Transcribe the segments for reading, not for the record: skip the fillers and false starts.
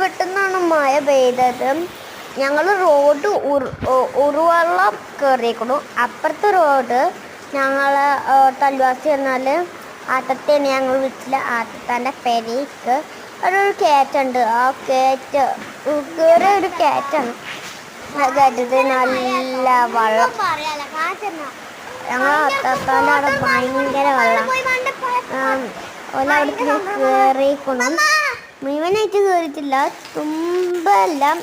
പെട്ടെന്നാണ് മഴ പെയ്തത്. ഞങ്ങൾ റോഡ് ഉറുവെള്ളം കയറിയേക്കണു. അപ്പുറത്തെ റോഡ് ഞങ്ങൾ തൽവാസി എന്നാൽ ആട്ടത്തെയാണ് ഞങ്ങൾ വീട്ടിൽ ആട്ടത്താൻ്റെ പെരയ്ക്ക് ഒരു കയറ്റുണ്ട്. ആ കയറ്റ് കയറിയ ഒരു കയറ്റാണ്. ആ കയറ്റത്ത് നല്ല വെള്ളം. ഞങ്ങൾ ആട്ടത്താൻ്റെ അവിടെ ഭയങ്കര വെള്ളം. അവിടെ കയറിക്കണം. മുഴുവനായിട്ട് കയറിയിട്ടില്ല, തുമ്പെല്ലാം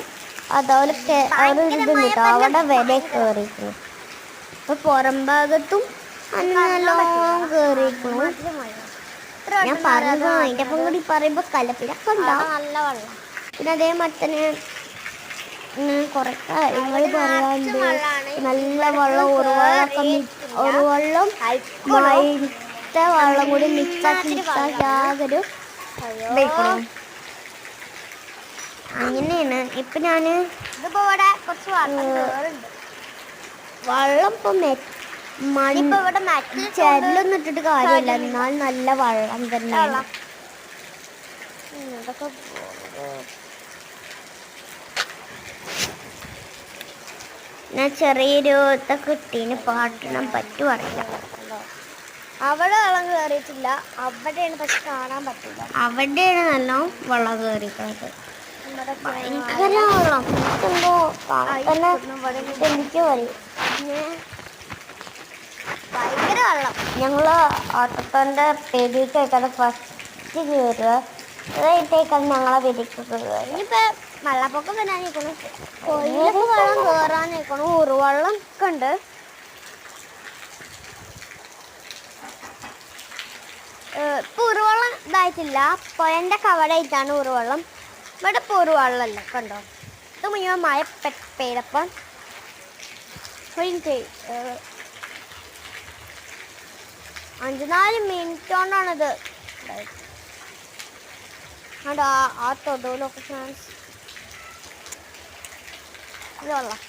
അതേപോലെ ഇതുണ്ട് കേട്ടോ, അവിടെ വരെ കയറിയിരിക്കുന്നു. അപ്പോൾ പുറം ഭാഗത്തും നല്ലോണം കയറിയിരിക്കുന്നു. ഞാൻ പറഞ്ഞു അതിൻ്റെ അപ്പം കൂടി പറയുമ്പോൾ കലപ്പിലൊക്കെ ഉണ്ടാവും നല്ല വെള്ളം. പിന്നെ അതേമാതിരി തന്നെ കുറേ കാര്യങ്ങൾ പറയാനുണ്ട്. നല്ല വെള്ളം ഉറുവെള്ളം മഴത്തെ വെള്ളം കൂടി മിക്സാക്കി യാതൊരു ഇതായിക്കോളും. അങ്ങനെയാണ്. ഇപ്പം ഞാൻ ഇതിപ്പോൾ ഇവിടെ കുറച്ച് വെള്ളം ഇപ്പം ചെല്ലൊന്നും ഇട്ടിട്ട് കാര്യമില്ല, എന്നാൽ നല്ല വെള്ളം തന്നെയാണ്. ഞാൻ ചെറിയൊരു ഇതൊക്കെ ഇട്ടീന് പാട്ടണം പറ്റുമറിയില്ല. അവിടെ വെള്ളം കയറിയിട്ടില്ല, അവിടെയാണ് പക്ഷെ കാണാൻ പറ്റില്ല. അവിടെയാണ് നല്ല വെള്ളം കയറിയിട്ടുള്ളത്. ഭയങ്കര വെള്ളം എന്തോ എനിക്ക് പറയും. ഭയങ്കര വെള്ളം. ഞങ്ങൾ ആട്ടത്തോൻ്റെ പെരിക്കായിട്ടാണ് ഫസ്റ്റ് കയറുക. അതായിട്ടേക്കാണ് ഞങ്ങളെ പെരിക്ക് കയറുക. ഇനിയിപ്പോൾ വെള്ളപ്പൊക്കം വരാനിരിക്കണം, കൊയിലൊക്കെ വെള്ളം കയറാനിരിക്കണം. ഉറുവെള്ളം ഒക്കെ ഉണ്ട്. ഇപ്പോൾ ഉറുവെള്ളം ഇതായിട്ടില്ല, പുഴൻ്റെ കവടായിട്ടാണ് ഉറുവെള്ളം. ഇവിടെ ഇപ്പോൾ ഉറുവെള്ളമല്ല, കണ്ടോ. ഇത് മുഴുവൻ മഴ പെയ്തപ്പം 5-4 മിനിറ്റ് കൊണ്ടാണിത്. കണ്ടോ ആ തൊടുവിലൊക്കെ ചാൻസ് ഇത് വെള്ളം.